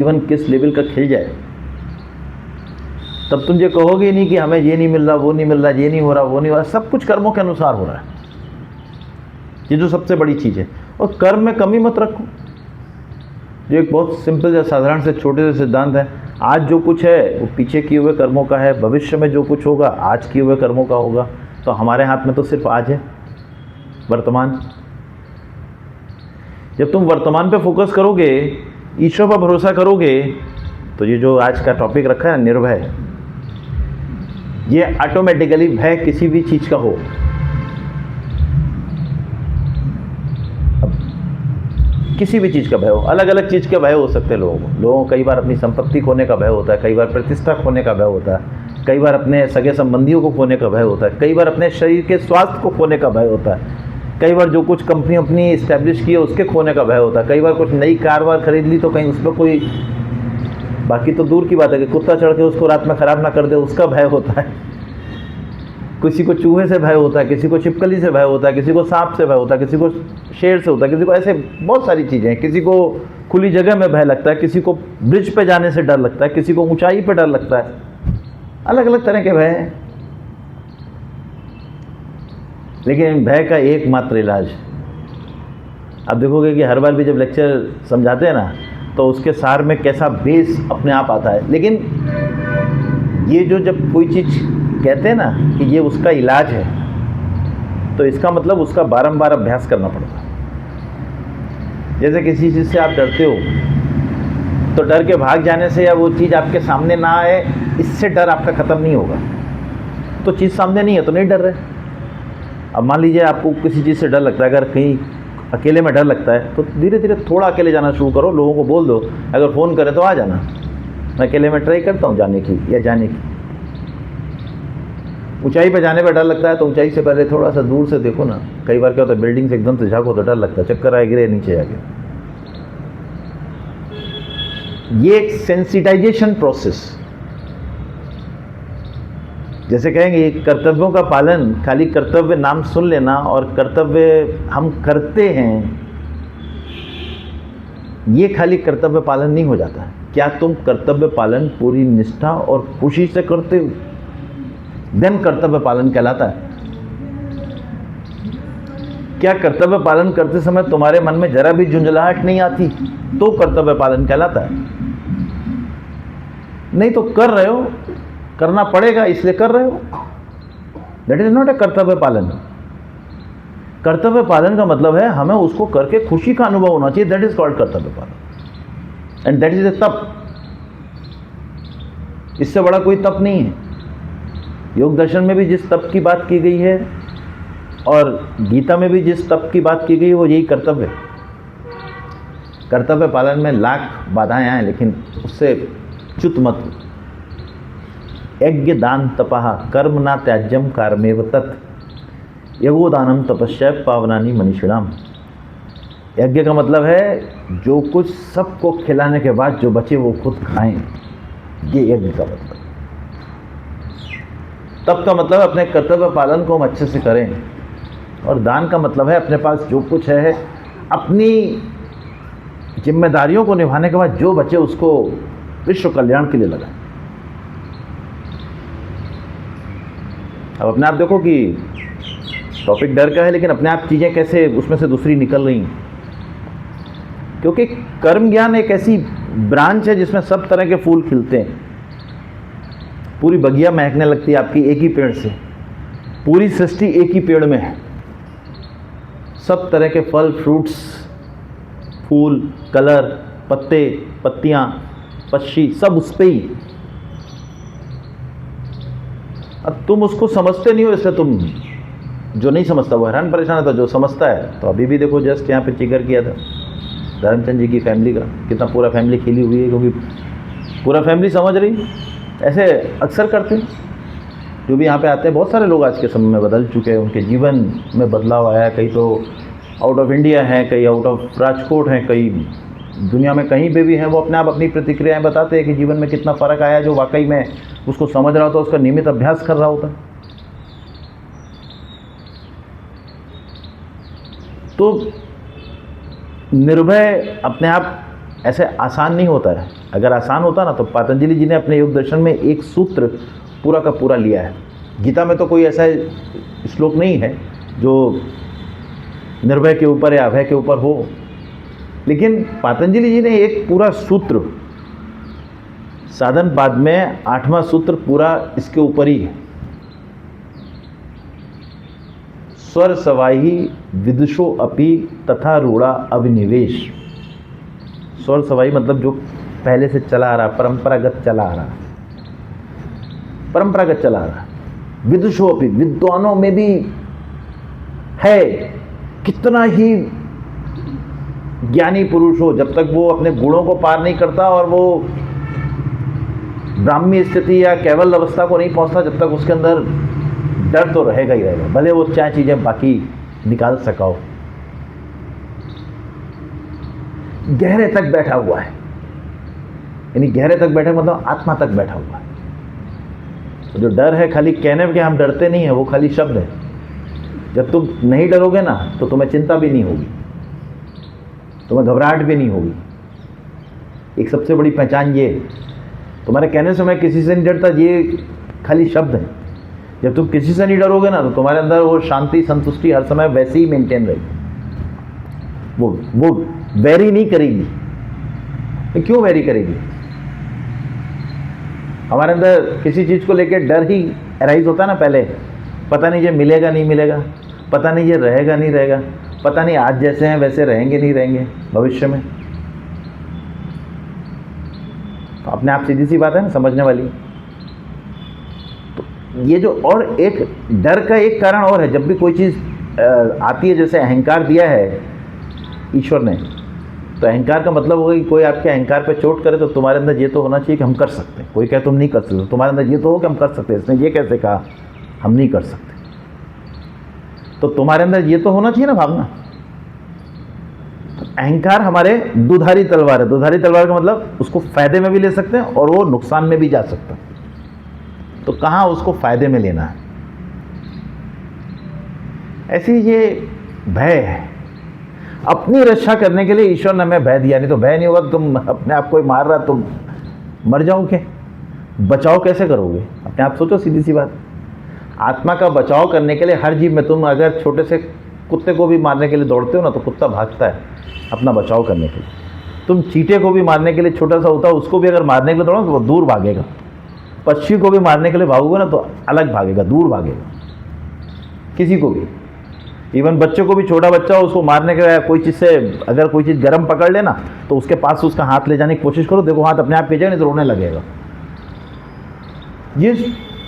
जीवन किस लेवल का खिल जाए, तब तुम ये कहोगे ही नहीं कि हमें ये नहीं मिल रहा, वो नहीं मिल रहा, ये नहीं हो रहा, वो नहीं हो रहा। सब कुछ कर्मों के अनुसार हो रहा है, ये जो सबसे बड़ी चीज़ है। और कर्म में कमी मत रखो। जो एक बहुत सिंपल या साधारण से छोटे से सिद्धांत है, आज जो कुछ है वो पीछे किए हुए कर्मों का है, भविष्य में जो कुछ होगा आज किए हुए कर्मों का होगा। तो हमारे हाथ में तो सिर्फ आज है, वर्तमान। जब तुम वर्तमान पे फोकस करोगे, ईश्वर पर भरोसा करोगे, तो ये जो आज का टॉपिक रखा है निर्भय, ये ऑटोमेटिकली भय किसी भी चीज का हो, अब किसी भी चीज का भय हो, अलग अलग चीज के भय हो सकते हैं लोगों को कई बार अपनी संपत्ति खोने का भय होता है, कई बार प्रतिष्ठा खोने का भय होता है, कई बार अपने सगे संबंधियों को खोने का भय होता है, कई बार अपने शरीर के स्वास्थ्य को खोने का भय होता है, कई बार जो कुछ कंपनी अपनी इस्टेब्लिश की है उसके खोने का भय होता है, कई बार कुछ नई कार वार खरीद ली तो कहीं उसमें कोई, बाकी तो दूर की बात है कि कुत्ता चढ़ के उसको रात में खराब ना कर दे, उसका भय होता है। किसी को चूहे से भय होता है, किसी को छिपकली से भय होता है, किसी को सांप से भय होता है, किसी को शेर से होता है, किसी को ऐसे बहुत सारी चीज़ें हैं। किसी को खुली जगह में भय लगता है, किसी को ब्रिज पे जाने से डर लगता है, किसी को ऊंचाई पे डर लगता है। अलग अलग तरह के भय हैं, लेकिन भय का एकमात्र इलाज, आप देखोगे कि हर बार भी जब लेक्चर समझाते हैं ना तो उसके सार में कैसा बेस अपने आप आता है। लेकिन ये जो जब कोई चीज़ कहते हैं ना कि ये उसका इलाज है, तो इसका मतलब उसका बारंबार अभ्यास करना पड़ता है। जैसे किसी चीज़ से आप डरते हो तो डर के भाग जाने से या वो चीज़ आपके सामने ना आए, इससे डर आपका ख़त्म नहीं होगा। तो चीज़ सामने नहीं है तो नहीं डर रहे। अब मान लीजिए आपको किसी चीज़ से डर लगता है, अगर कहीं अकेले में डर लगता है तो धीरे धीरे थोड़ा अकेले जाना शुरू करो। लोगों को बोल दो, अगर फ़ोन करे तो आ जाना, मैं अकेले में ट्राई करता हूँ जाने की या जाने की। ऊंचाई पे जाने पर डर लगता है तो ऊंचाई से पहले थोड़ा सा दूर से देखो ना। कई बार क्या होता है, बिल्डिंग से एकदम से झाँको तो डर लगता है, चक्कर आए गिरे नीचे जाके। ये एक सेंसिटाइजेशन प्रोसेस, जैसे कहेंगे कर्तव्यों का पालन, खाली कर्तव्य नाम सुन लेना और कर्तव्य हम करते हैं, ये खाली कर्तव्य पालन नहीं हो जाता है। क्या तुम कर्तव्य पालन पूरी निष्ठा और खुशी से करते हो, देन कर्तव्य पालन कहलाता है। क्या कर्तव्य पालन करते समय तुम्हारे मन में जरा भी झुंझलाहट नहीं आती, तो कर्तव्य पालन कहलाता है। नहीं तो कर रहे हो, करना पड़ेगा इसलिए कर रहे हो, दैट इज नॉट ए कर्तव्य पालन। कर्तव्य पालन का मतलब है हमें उसको करके खुशी का अनुभव होना चाहिए, दैट इज कॉल्ड कर्तव्य पालन, एंड दैट इज ए तप। इससे बड़ा कोई तप नहीं है। योग दर्शन में भी जिस तप की बात की गई है और गीता में भी जिस तप की बात की गई है वो यही कर्तव्य है। कर्तव्य पालन में लाख बाधाएं आए, लेकिन उससे च्युत मत। यज्ञ दान तपः कर्म ना त्याज्यम कारमेव तत् यज्ञोदानम तपस्या पावनानि मनीषिणाम। यज्ञ का मतलब है जो कुछ सबको खिलाने के बाद जो बचे वो खुद खाएं, ये यज्ञ का मतलब। तप का मतलब अपने कर्तव्य पालन को हम अच्छे से करें, और दान का मतलब है अपने पास जो कुछ है अपनी जिम्मेदारियों को निभाने के बाद जो बचे उसको विश्व कल्याण के लिए लगाएं। अब अपने आप देखो कि टॉपिक डर का है, लेकिन अपने आप चीज़ें कैसे उसमें से दूसरी निकल रही हैं, क्योंकि कर्म ज्ञान एक ऐसी ब्रांच है जिसमें सब तरह के फूल खिलते हैं। पूरी बगिया महकने लगती है आपकी एक ही पेड़ से, पूरी सृष्टि एक ही पेड़ में है, सब तरह के फल, फ्रूट्स, फूल, कलर, पत्ते, पत्तियाँ, पक्षी, सब उस पे ही। अब तुम उसको समझते नहीं हो, इसलिए तुम, जो नहीं समझता वो हैरान परेशान होता, जो समझता है तो अभी भी देखो जस्ट यहाँ पे जिक्र किया था धर्मचंद जी की फैमिली का, कितना पूरा फैमिली खिली हुई है, क्योंकि पूरा फैमिली समझ रही। ऐसे अक्सर करते हैं जो भी यहाँ पे आते हैं। बहुत सारे लोग आज के समय में बदल चुके हैं, उनके जीवन में बदलाव आया है। कई तो आउट ऑफ इंडिया हैं, कई आउट ऑफ राजकोट हैं, कई दुनिया में कहीं पे भी हैं। वो अपने आप अपनी प्रतिक्रियाएं बताते हैं कि जीवन में कितना फ़र्क आया, जो वाकई में उसको समझ रहा होता है, उसका नियमित अभ्यास कर रहा होता है। तो निर्भय अपने आप ऐसे आसान नहीं होता है। अगर आसान होता ना तो पतंजलि जी ने अपने योग दर्शन में एक सूत्र पूरा का पूरा लिया है। गीता में तो कोई ऐसा श्लोक नहीं है जो निर्भय के ऊपर या अभय के ऊपर हो, लेकिन पतंजलि जी ने एक पूरा सूत्र, साधन पाद में 8वां सूत्र पूरा इसके ऊपर ही है। स्वर सवाही विदुषो अपि तथा रूढ़ा अभिनिवेश। स्वर सवाही मतलब जो पहले से चला आ रहा, परंपरागत चला आ रहा, परंपरागत चला आ रहा। विदुषो अपि, विद्वानों में भी है, कितना ही ज्ञानी पुरुष हो, जब तक वो अपने गुणों को पार नहीं करता और वो ब्राह्मी स्थिति या केवल अवस्था को नहीं पहुंचता, जब तक उसके अंदर डर तो रहेगा ही रहेगा, भले वो चाहे चीजें बाकी निकाल सका हो। गहरे तक बैठा हुआ है, यानी गहरे तक बैठा मतलब आत्मा तक बैठा हुआ है। तो जो डर है खाली कहने में कि हम डरते नहीं है, वो खाली शब्द है। जब तुम नहीं डरोगे ना तो तुम्हें चिंता भी नहीं होगी, तुम्हें घबराहट भी नहीं होगी। एक सबसे बड़ी पहचान ये, तुम्हारे कहने से मैं किसी से नहीं डरता, ये खाली शब्द है। जब तुम किसी से नहीं डरोगे ना तो तुम्हारे अंदर वो शांति संतुष्टि हर समय वैसे ही मेंटेन रहेगी। वो वैरी नहीं करेगी। तो क्यों वैरी करेगी? हमारे अंदर किसी चीज़ को लेकर डर ही अराइज होता है ना पहले, पता नहीं ये मिलेगा नहीं मिलेगा, पता नहीं ये रहेगा नहीं रहेगा, पता नहीं आज जैसे हैं वैसे रहेंगे नहीं रहेंगे भविष्य में। तो अपने आप सीधी सी बात है ना, समझने वाली। तो ये जो और एक डर का एक कारण और है, जब भी कोई चीज़ आती है, जैसे अहंकार दिया है ईश्वर ने, तो अहंकार का मतलब होगा कि कोई आपके अहंकार पे चोट करे तो तुम्हारे अंदर ये तो होना चाहिए कि हम कर सकते हैं। कोई कहे तुम नहीं कर सकते, तुम्हारे अंदर ये तो हो कि हम कर सकते हैं, इसने ये कैसे कहा हम नहीं कर सकते, तो तुम्हारे अंदर ये तो होना चाहिए ना भावना। तो अहंकार हमारे दुधारी तलवार है। दुधारी तलवार का मतलब उसको फायदे में भी ले सकते हैं और वो नुकसान में भी जा सकता है। तो कहाँ उसको फायदे में लेना है। ऐसी ये भय है, अपनी रक्षा करने के लिए ईश्वर ने हमें भय दिया। नहीं तो भय नहीं होगा, तुम अपने आप को मार रहा तुम मर जाओगे। बचाव कैसे करोगे? अपने आप सोचो, सीधी सी बात। आत्मा का बचाव करने के लिए हर जीव में, तुम अगर छोटे से कुत्ते को भी मारने के लिए दौड़ते हो ना तो कुत्ता भागता है अपना बचाव करने के लिए। तुम चींटे को भी मारने के लिए, छोटा सा होता है उसको भी अगर मारने के लिए दौड़ो तो वो दूर भागेगा। पक्षी को भी मारने के लिए भागोगे ना तो अलग भागेगा, दूर भागेगा। किसी को भी, इवन बच्चों को भी, छोटा बच्चा हो उसको मारने के लिए कोई चीज़ से, अगर कोई चीज़ गर्म पकड़ लेना तो उसके पास उसका हाथ ले जाने की कोशिश करो, देखो हाथ अपने आप भेजेगा, नहीं तो रोने लगेगा। ये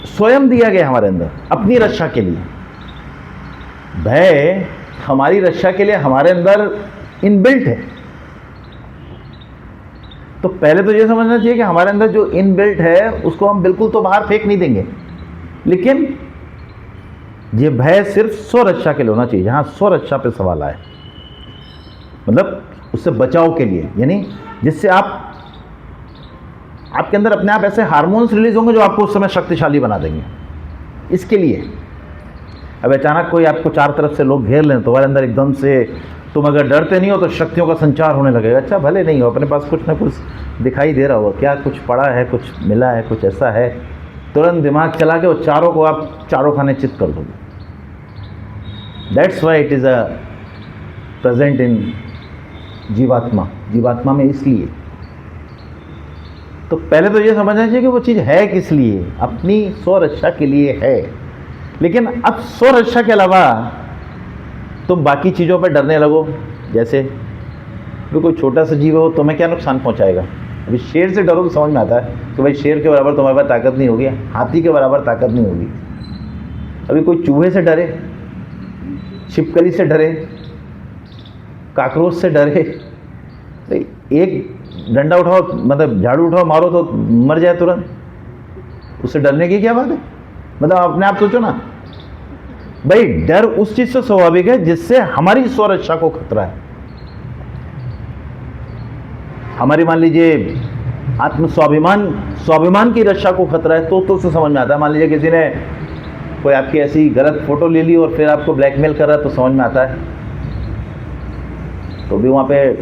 स्वयं दिया गया हमारे अंदर अपनी रक्षा के लिए। भय हमारी रक्षा के लिए हमारे अंदर इनबिल्ट है। तो पहले तो ये समझना चाहिए कि हमारे अंदर जो इनबिल्ट है उसको हम बिल्कुल तो बाहर फेंक नहीं देंगे, लेकिन ये भय सिर्फ स्वरक्षा के लिए होना चाहिए। जहां स्वरक्षा पे सवाल आए, मतलब उससे बचाव के लिए, यानी जिससे आपके अंदर अपने आप ऐसे हार्मोन्स रिलीज होंगे जो आपको उस समय शक्तिशाली बना देंगे। इसके लिए अब अचानक कोई आपको चार तरफ से लोग घेर लें तो तुम्हारे अंदर एकदम से, तुम अगर डरते नहीं हो तो शक्तियों का संचार होने लगेगा। अच्छा भले नहीं हो, अपने पास कुछ ना कुछ दिखाई दे रहा होगा, क्या कुछ पड़ा है, कुछ मिला है, कुछ ऐसा है, तुरंत दिमाग चला के वो चारों को आप चारों खाने चित कर दोगे। That's why it is a present in जीवात्मा। जीवात्मा में इसलिए तो पहले तो ये समझना चाहिए कि वो चीज़ है किस लिए, अपनी स्वरक्षा के लिए है। लेकिन अब स्वरक्षा के अलावा तुम बाकी चीज़ों पर डरने लगो, जैसे कोई छोटा सा जीव हो तुम्हें क्या नुकसान पहुंचाएगा। अभी शेर से डरो तो समझ में आता है कि भाई शेर के बराबर तुम्हारे पास ताकत नहीं होगी, हाथी के बराबर ताकत नहीं होगी। अभी कोई चूहे से डरे, छिपकली से डरे, काकरोच से डरे, तो एक डंडा उठाओ, मतलब झाड़ू उठाओ, मारो तो मर जाए तुरंत, उससे डरने की क्या बात है। मतलब अपने आप सोचो ना भाई, डर उस चीज से स्वाभाविक है जिससे हमारी स्वरक्षा को खतरा है। हमारी मान लीजिए आत्म स्वाभिमान की रक्षा को खतरा है, तो उससे समझ में आता है। मान लीजिए किसी ने कोई आपकी ऐसी गलत फोटो ले ली और फिर आपको ब्लैकमेल कर रहा है, तो समझ में आता है। तो भी वहाँ पे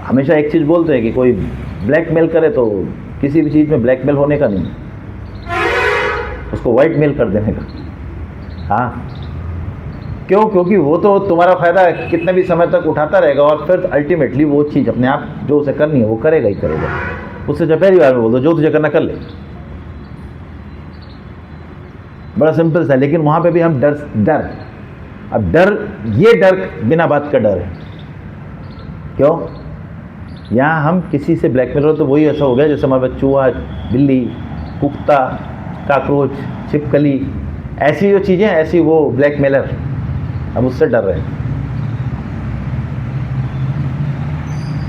हमेशा एक चीज़ बोलते हैं कि कोई ब्लैकमेल करे तो किसी भी चीज़ में ब्लैकमेल होने का नहीं, उसको वाइट मेल कर देने का। हाँ, क्यों? क्योंकि वो तो तुम्हारा फ़ायदा कितने भी समय तक उठाता रहेगा और फिर अल्टीमेटली वो चीज़ अपने आप जो उसे करनी है वो करेगा ही करेगा। उससे जब पहली बार में बोल दो जो तुझे करना कर ले, बड़ा सिंपल सा। लेकिन वहाँ पे भी हम डर अब डर, ये डर बिना बात का डर है। क्यों? यहाँ हम किसी से ब्लैकमेल हो तो वही ऐसा हो गया जैसे हमारे चूहा, बिल्ली, कुत्ता, काकरोच, छिपकली, ऐसी जो चीज़ें, ऐसी वो ब्लैकमेलर, हम उससे डर रहे हैं।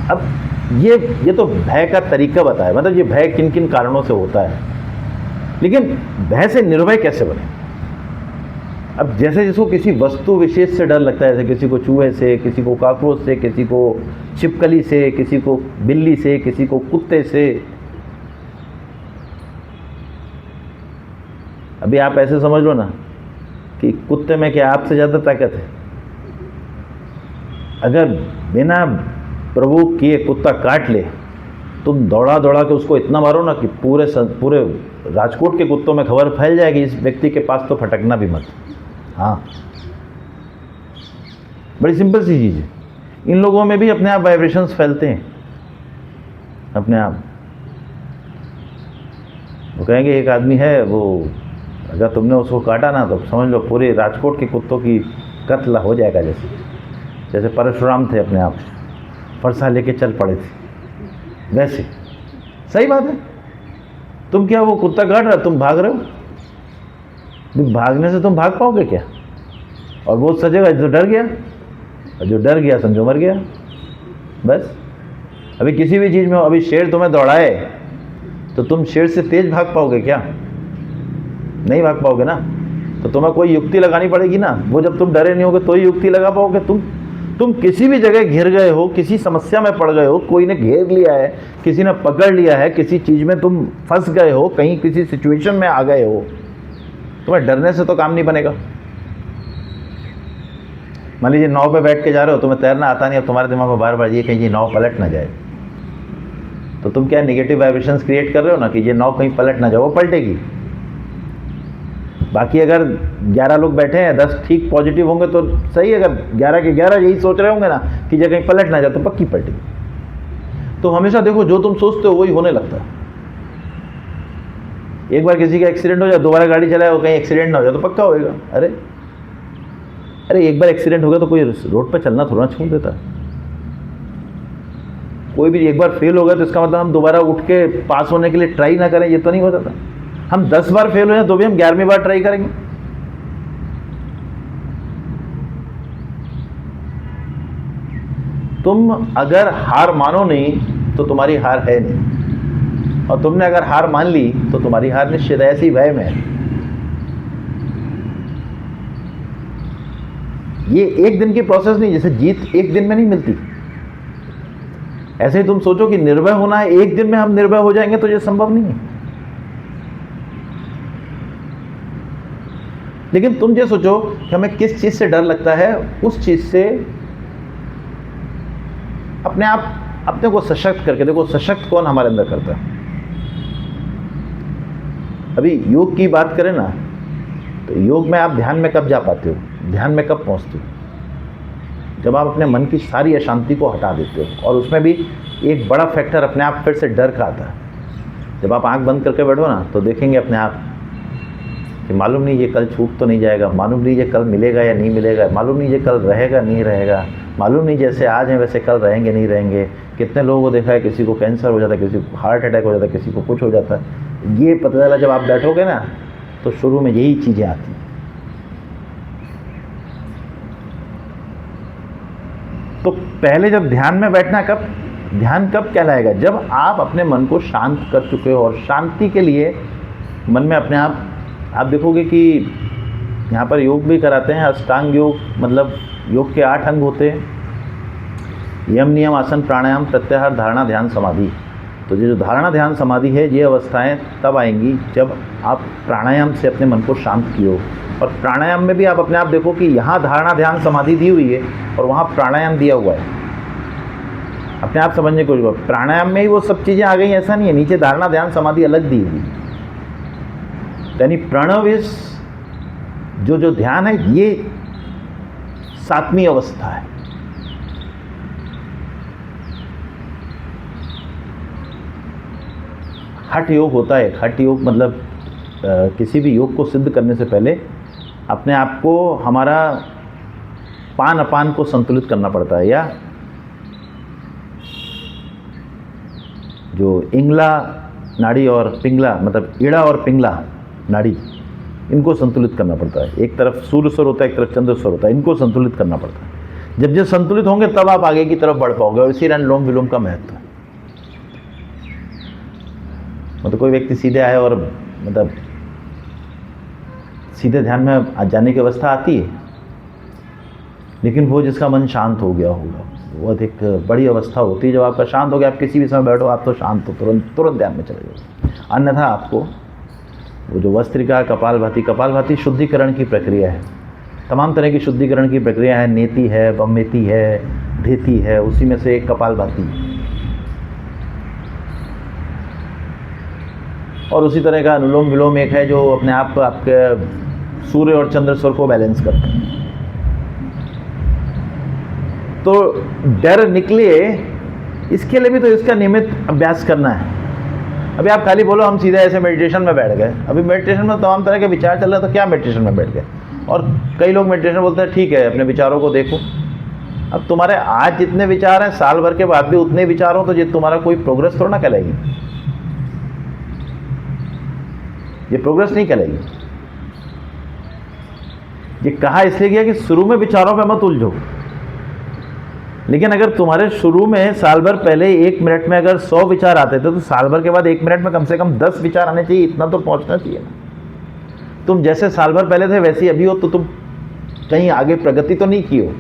अब ये तो भय का तरीका बताया, मतलब ये भय किन किन कारणों से होता है। लेकिन भय से निर्भय कैसे बने? अब जैसे जिसको किसी वस्तु विशेष से डर लगता है, जैसे किसी को चूहे से, किसी को काकरोच से, किसी को छिपकली से, किसी को बिल्ली से, किसी को कुत्ते से। अभी आप ऐसे समझ लो ना कि कुत्ते में क्या आपसे ज़्यादा ताकत है? अगर बिना प्रभु किए कुत्ता काट ले, तुम दौड़ा दौड़ा के उसको इतना मारो ना कि पूरे राजकोट के कुत्तों में खबर फैल जाएगी, इस व्यक्ति के पास तो फटकना भी मत। हाँ, बड़ी सिंपल सी चीज़ है। इन लोगों में भी अपने आप वाइब्रेशंस फैलते हैं अपने आप। वो कहेंगे एक आदमी है, वो अगर तुमने उसको काटा ना तो समझ लो पूरे राजकोट के कुत्तों की कत्ल हो जाएगा। जैसे परशुराम थे, अपने आप फरसा लेके चल पड़े थे, वैसे। सही बात है। तुम क्या, वो कुत्ता काट रहा, तुम भाग रहे हो, भागने से तुम भाग पाओगे क्या? और वो सजेगा जो डर गया, और जो डर गया समझो मर गया, बस। अभी किसी भी चीज़ में, अभी शेर तुम्हें दौड़ाए तो तुम शेर से तेज भाग पाओगे क्या? नहीं भाग पाओगे ना। तो तुम्हें कोई युक्ति लगानी पड़ेगी ना। वो जब तुम डरे नहीं होगे तो ही युक्ति लगा पाओगे। तुम किसी भी जगह घिर गए हो, किसी समस्या में पड़ गए हो, कोई ने घेर लिया है, किसी ने पकड़ लिया है, किसी चीज़ में तुम फंस गए हो, कहीं किसी सिचुएशन में आ गए हो, तुम्हें डरने से तो काम नहीं बनेगा। मान लीजिए नाव पे बैठ के जा रहे हो, तुम्हें तैरना आता नहीं, अब तुम्हारे दिमाग में बार बार ये कहीं ये नाव पलट ना जाए, तो तुम क्या नेगेटिव वाइब्रेशंस क्रिएट कर रहे हो ना कि ये नाव कहीं पलट ना जाए। वो पलटेगी। बाकी अगर 11 लोग बैठे हैं, 10 ठीक पॉजिटिव होंगे तो सही। अगर 11 के 11 यही सोच रहे होंगे ना कि ये कहीं पलट ना जाए, तो पक्की पलटेगी। तो हमेशा देखो, जो तुम सोचते हो वही होने लगता है। एक बार किसी का एक्सीडेंट हो जाए, दोबारा गाड़ी चलाए, वो कहीं एक्सीडेंट ना हो जाए तो पक्का होएगा। अरे एक बार एक्सीडेंट हो गया तो कोई रोड पर चलना थोड़ा छोड़ देता। कोई भी एक बार फेल हो गया तो इसका मतलब हम दोबारा उठ के पास होने के लिए ट्राई ना करें, ये तो नहीं हो जाता। हम 10 बार फेल हो जाए तो भी हम 11वीं बार ट्राई करेंगे। तुम अगर हार मानो नहीं तो तुम्हारी हार है नहीं, और तुमने अगर हार मान ली तो तुम्हारी हार निश्चित है। ऐसी भय में है। ये एक दिन की प्रोसेस नहीं, जैसे जीत एक दिन में नहीं मिलती। ऐसे ही तुम सोचो कि निर्भय होना है, एक दिन में हम निर्भय हो जाएंगे, तो ये संभव नहीं है। लेकिन तुम ये सोचो कि हमें किस चीज से डर लगता है, उस चीज से अपने आप अपने को सशक्त करके देखो। सशक्त कौन हमारे अंदर करता है? अभी योग की बात करें ना, तो योग में आप ध्यान में कब जा पाते हो, ध्यान में कब पहुंचते हो? जब आप अपने मन की सारी अशांति को हटा देते हो। और उसमें भी एक बड़ा फैक्टर अपने आप फिर से डर का आता है। जब आप आंख बंद करके बैठो ना, तो देखेंगे अपने आप कि मालूम नहीं ये कल छूट तो नहीं जाएगा, मालूम नहीं ये कल मिलेगा या नहीं मिलेगा, मालूम नहीं ये कल रहेगा नहीं रहेगा, मालूम नहीं जैसे आज हैं वैसे कल रहेंगे नहीं रहेंगे। कितने लोगों को देखा है, किसी को कैंसर हो जाता है, किसी को हार्ट अटैक हो जाता है, किसी को कुछ हो जाता है। ये पता चला जब आप बैठोगे ना, तो शुरू में यही चीज़ें आती हैं। तो पहले जब ध्यान में बैठना, ध्यान कब कहलाएगा? जब आप अपने मन को शांत कर चुके हो। और शांति के लिए मन में अपने आप देखोगे कि यहाँ पर योग भी कराते हैं, अष्टांग योग, मतलब योग के 8 अंग होते हैं। यम, नियम, आसन, प्राणायाम, प्रत्याहार, धारणा, ध्यान, समाधि। तो ये जो धारणा, ध्यान, समाधि है, ये अवस्थाएं तब आएंगी जब आप प्राणायाम से अपने मन को शांत किए। और प्राणायाम में भी आप अपने आप देखो कि यहाँ धारणा, ध्यान, समाधि दी हुई है और वहाँ प्राणायाम दिया हुआ है। अपने आप समझने की कोशिश करो। प्राणायाम में ही वो सब चीज़ें आ गई, ऐसा नहीं है। नीचे धारणा ध्यान समाधि अलग दी हुई, यानी प्रणव इस जो ध्यान है ये 7वीं अवस्था है। हठ योग होता है। हठ योग मतलब किसी भी योग को सिद्ध करने से पहले अपने आप को, हमारा पान अपान को संतुलित करना पड़ता है, या जो इंगला नाड़ी और पिंगला, मतलब ईड़ा और पिंगला नाड़ी, इनको संतुलित करना पड़ता है। एक तरफ सूर्य स्वर होता है, एक तरफ चंद्र स्वर होता है, इनको संतुलित करना पड़ता है। जब ये संतुलित होंगे तब आप आगे की तरफ बढ़ पाओगे, और इसी अनुलोम विलोम का महत्व है। मतलब कोई व्यक्ति सीधे आए और मतलब सीधे ध्यान में जाने की अवस्था आती है, लेकिन वो जिसका मन शांत हो गया होगा, वो अधिक बड़ी अवस्था होती है। जब आपका शांत हो गया, आप किसी भी समय बैठो, आप तो शांत हो, तुरंत ध्यान में चले जाओ। अन्यथा आपको वो जो वस्त्रिका, कपालभाति शुद्धिकरण की प्रक्रिया है, तमाम तरह की शुद्धिकरण की प्रक्रिया है। नेति है, बम्मेति है, धेति है, उसी में से एक कपालभाति है। और उसी तरह का अनुलोम विलोम एक है जो अपने आप को आपके सूर्य और चंद्र स्वर को बैलेंस करता है। तो डर निकले, इसके लिए भी तो इसका नियमित अभ्यास करना है। अभी आप खाली बोलो हम सीधे ऐसे मेडिटेशन में बैठ गए, अभी मेडिटेशन में तमाम तरह के विचार चल रहे हैं, तो क्या मेडिटेशन में बैठ गए? और कई लोग मेडिटेशन बोलते हैं ठीक है अपने विचारों को देखो। अब तुम्हारे आज जितने विचार हैं, साल भर के बाद भी उतने विचार हो, तो ये तुम्हारा कोई प्रोग्रेस थोड़ा ना कहलाएगी, ये प्रोग्रेस नहीं कहलाएगी। ये कहा इसलिए गया कि शुरू में विचारों पे मत उलझो, लेकिन अगर तुम्हारे शुरू में साल भर पहले 1 मिनट में अगर 100 विचार आते थे, तो साल भर के बाद 1 मिनट में कम से कम 10 विचार आने चाहिए, इतना तो पहुंचना चाहिए ना। तुम जैसे साल भर पहले थे वैसे ही अभी हो, तो तुम कहीं आगे प्रगति तो नहीं की हो।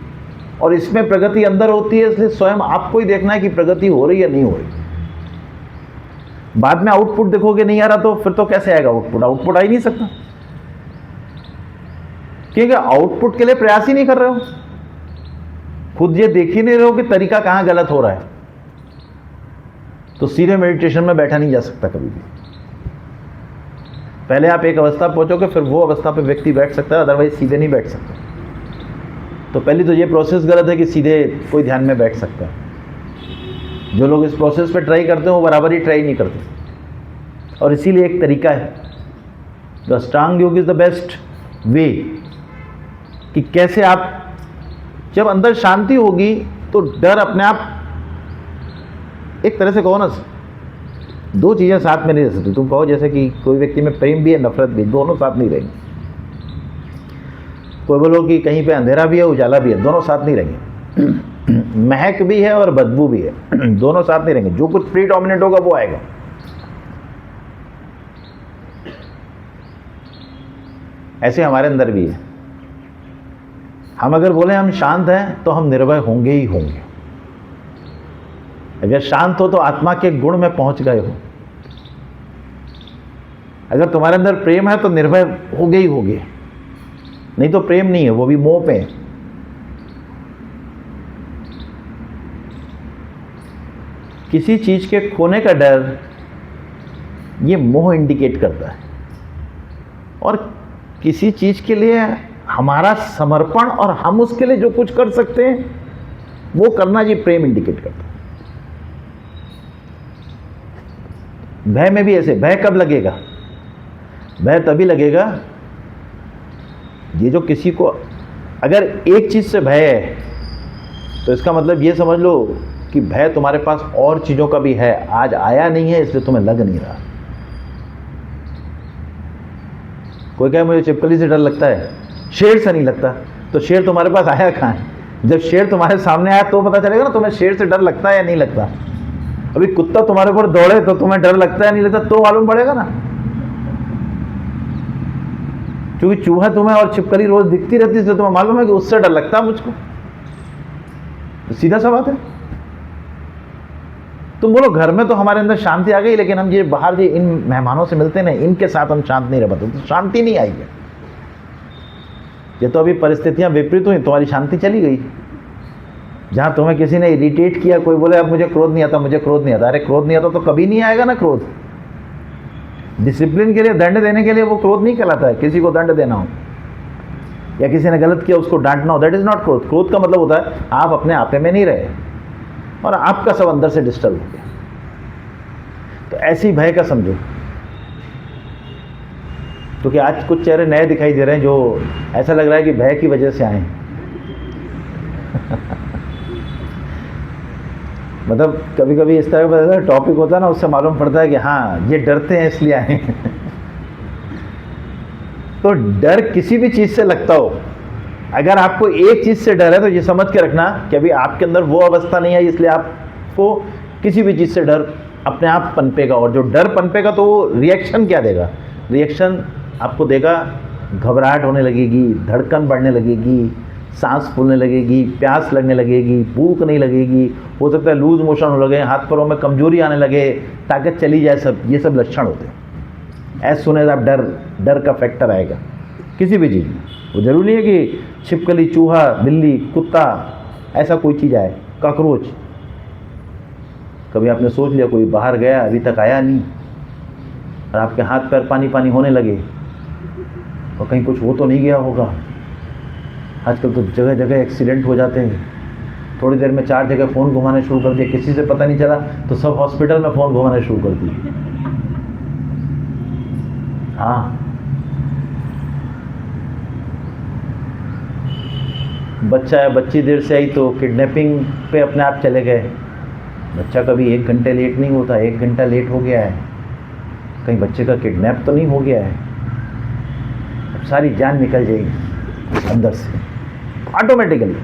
और इसमें प्रगति अंदर होती है, इसलिए स्वयं आपको ही देखना है कि प्रगति हो रही है नहीं हो रही। बाद में आउटपुट देखोगे नहीं आ रहा, तो फिर तो कैसे आएगा आउटपुट? आउटपुट आ ही नहीं सकता, क्योंकि आउटपुट के लिए प्रयास ही नहीं कर रहे हो, खुद ये देख ही नहीं रहे हो कि तरीका कहां गलत हो रहा है। तो सीधे मेडिटेशन में बैठा नहीं जा सकता कभी भी। पहले आप एक अवस्था पहुंचोगे, फिर वो अवस्था पे व्यक्ति बैठ सकता है, अदरवाइज सीधे नहीं बैठ सकता। तो पहले तो ये प्रोसेस गलत है कि सीधे कोई ध्यान में बैठ सकता है। जो लोग इस प्रोसेस पे ट्राई करते हैं वो बराबर ही ट्राई नहीं करते, और इसीलिए एक तरीका है, द अष्टांग योग इज द बेस्ट वे, कि कैसे आप जब अंदर शांति होगी तो डर अपने आप, एक तरह से कहो ना, 2 चीज़ें साथ में नहीं रह सकती। तुम कहो जैसे कि कोई व्यक्ति में प्रेम भी है, नफरत भी, दोनों साथ नहीं रहेंगे। कोई बोलो कि कहीं पे अंधेरा भी है, उजाला भी है, दोनों साथ नहीं रहेंगे। महक भी है और बदबू भी है, दोनों साथ नहीं रहेंगे। जो कुछ प्रीडोमिनेंट होगा वो आएगा। ऐसे हमारे अंदर भी है। हम अगर बोले हम शांत हैं, तो हम निर्भय होंगे ही होंगे। अगर शांत हो तो आत्मा के गुण में पहुंच गए हो। अगर तुम्हारे अंदर प्रेम है तो निर्भय होगे ही होगे, नहीं तो प्रेम नहीं है, वो भी मोह पे है। किसी चीज के खोने का डर, ये मोह इंडिकेट करता है। और किसी चीज के लिए हमारा समर्पण और हम उसके लिए जो कुछ कर सकते हैं वो करना, ये प्रेम इंडिकेट करता है। भय में भी ऐसे। भय कब लगेगा? भय तभी लगेगा, ये जो किसी को अगर एक चीज से भय है, तो इसका मतलब ये समझ लो कि भय तुम्हारे पास और चीजों का भी है, आज आया नहीं है इसलिए तुम्हें लग नहीं रहा। कोई कहे मुझे छिपकली से डर लगता है, शेर से नहीं लगता, तो शेर तुम्हारे पास आया कहाँ है? जब शेर तुम्हारे सामने आया तो पता चलेगा ना तुम्हें शेर से डर लगता है या नहीं लगता। अभी कुत्ता तुम्हारे ऊपर दौड़े तो तुम्हें डर लगता है नहीं लगता, तो मालूम पड़ेगा ना। क्योंकि चूहा तुम्हें और छिपकली रोज दिखती रहती है, इसलिए तुम्हें मालूम है कि उससे डर लगता है मुझको। तो सीधा सा बात है। तुम बोलो घर में तो हमारे अंदर शांति आ गई, लेकिन हम ये बाहर जो इन मेहमानों से मिलते हैं, इनके साथ हम शांत नहीं रह पाते, तो शांति नहीं आएगी। ये तो अभी परिस्थितियां विपरीत हुई, तुम्हारी शांति चली गई। जहाँ तुम्हें किसी ने इरिटेट किया, कोई बोले अब मुझे क्रोध नहीं आता, मुझे क्रोध नहीं आता, अरे क्रोध नहीं आता तो कभी नहीं आएगा ना क्रोध। डिसिप्लिन के लिए, दंड देने के लिए वो क्रोध नहीं कहलाता है। किसी को दंड देना हो या किसी ने गलत किया उसको डांटना हो, दैट इज नॉट क्रोध। क्रोध का मतलब होता है आप अपने आपे में नहीं रहे और आपका सब अंदर से डिस्टर्ब हो गया। तो ऐसी भय का समझो, क्योंकि आज कुछ चेहरे नए दिखाई दे रहे हैं जो ऐसा लग रहा है कि भय की वजह से आए हैं। मतलब कभी कभी इस तरह का टॉपिक होता है ना, उससे मालूम पड़ता है कि हाँ ये डरते हैं इसलिए आए हैं। तो डर किसी भी चीज़ से लगता हो, अगर आपको एक चीज़ से डर है तो ये समझ के रखना कि अभी आपके अंदर वो अवस्था नहीं है, इसलिए आपको किसी भी चीज़ से डर अपने आप पनपेगा। और जो डर पनपेगा तो वो रिएक्शन क्या देगा? रिएक्शन आपको देगा, घबराहट होने लगेगी, धड़कन बढ़ने लगेगी, सांस फूलने लगेगी, प्यास लगने लगेगी, भूख नहीं लगेगी, हो सकता है लूज मोशन हो लगे, हाथ पैरों में कमजोरी आने लगे, ताकत चली जाए, सब ये सब लक्षण होते हैं। ऐसे सुने आप डर का फैक्टर आएगा किसी भी चीज़ में। वो जरूरी नहीं है कि छिपकली, चूहा, बिल्ली, कुत्ता, ऐसा कोई चीज़ आए, कॉकरोच। कभी आपने सोच लिया कोई बाहर गया अभी तक आया नहीं और आपके हाथ पैर पानी पानी होने लगे और कहीं कुछ हो तो नहीं गया होगा? आजकल तो जगह जगह एक्सीडेंट हो जाते हैं। थोड़ी देर में 4 जगह फ़ोन घुमाने शुरू कर दिए, किसी से पता नहीं चला तो सब हॉस्पिटल में फ़ोन घुमाने शुरू कर दिए। हाँ, बच्चा या बच्ची देर से आई तो किडनैपिंग पे अपने आप चले गए। बच्चा कभी 1 घंटे लेट नहीं होता, 1 घंटा लेट हो गया है, कहीं बच्चे का किडनैप तो नहीं हो गया है। अब सारी जान निकल जाएगी अंदर से ऑटोमेटिकली।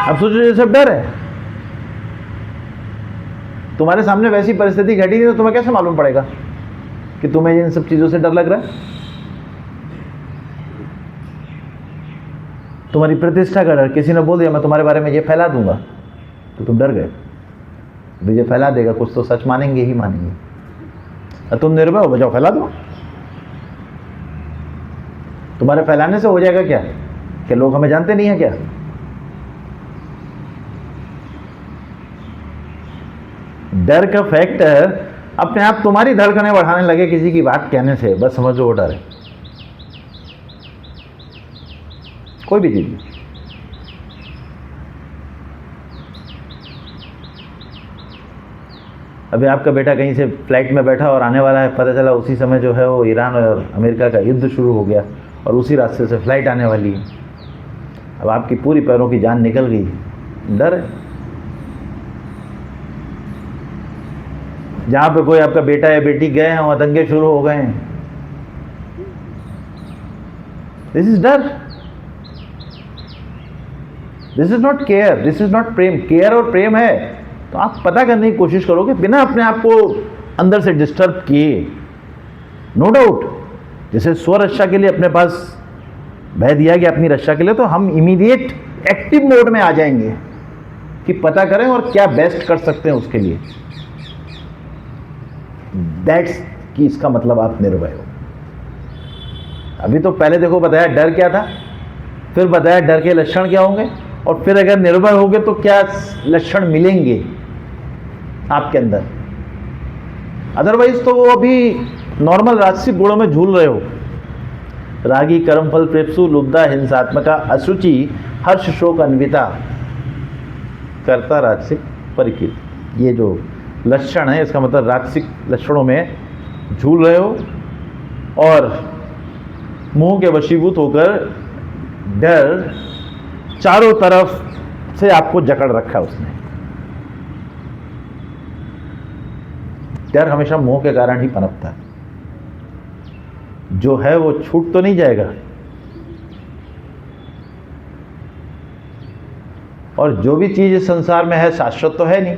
अब सोचो ये सब डर है, तुम्हारे सामने वैसी परिस्थिति घटी नहीं तो तुम्हें कैसे मालूम पड़ेगा कि तुम्हें इन सब चीज़ों से डर लग रहा है? तुम्हारी प्रतिष्ठा का डर, किसी ने बोल दिया मैं तुम्हारे बारे में ये फैला दूंगा तो तुम डर गए, ये फैला देगा कुछ तो सच मानेंगे ही मानेंगे। और तुम निर्भय हो, बजाओ फैला दो। तुम्हारे फैलाने से हो जाएगा क्या कि लोग हमें जानते नहीं है क्या? डर का फैक्टर अपने आप तुम्हारी धड़कनें बढ़ाने लगे किसी की बात कहने से, बस समझो वो डर है। कोई भी चीज। अभी आपका बेटा कहीं से फ्लाइट में बैठा और आने वाला है, पता चला उसी समय जो है वो ईरान और अमेरिका का युद्ध शुरू हो गया और उसी रास्ते से फ्लाइट आने वाली है। अब आपकी पूरी पैरों की जान निकल गई, डर है। जहाँ पे कोई आपका बेटा या बेटी गए हैं वहाँ दंगे शुरू हो गए हैं, दिस इज डर, this is not care, this is not Prem. Care और प्रेम है तो आप पता करने की कोशिश करोगे बिना अपने आप को अंदर से डिस्टर्ब किए। नो डाउट, जैसे स्वरक्षा के लिए अपने पास भय दिया गया अपनी रक्षा के लिए, तो हम इमीडिएट एक्टिव मोड में आ जाएंगे कि पता करें और क्या बेस्ट कर सकते हैं उसके लिए। दैट्स कि इसका मतलब आप निर्भय हो। अभी तो पहले देखो बताया डर क्या था, फिर बताया डर के लक्षण क्या होंगे, और फिर अगर निर्भय होगे तो क्या लक्षण मिलेंगे आपके अंदर। अदरवाइज तो वो अभी नॉर्मल राजसिक गुणों में झूल रहे हो। रागी, कर्मफल, प्रेप्सु, लुब्धा, हिंसात्मका, अशुचि, हर्ष, शोक, अन्विता, कर्ता, राजसिक, परिकीर्ति, ये जो लक्षण है इसका मतलब राजसिक लक्षणों में झूल रहे हो और मोह के वशीभूत होकर डर चारों तरफ से आपको जकड़ रखा है उसने। डर हमेशा मोह के कारण ही पनपता है, जो है वो छूट तो नहीं जाएगा, और जो भी चीज इस संसार में है शाश्वत तो है नहीं।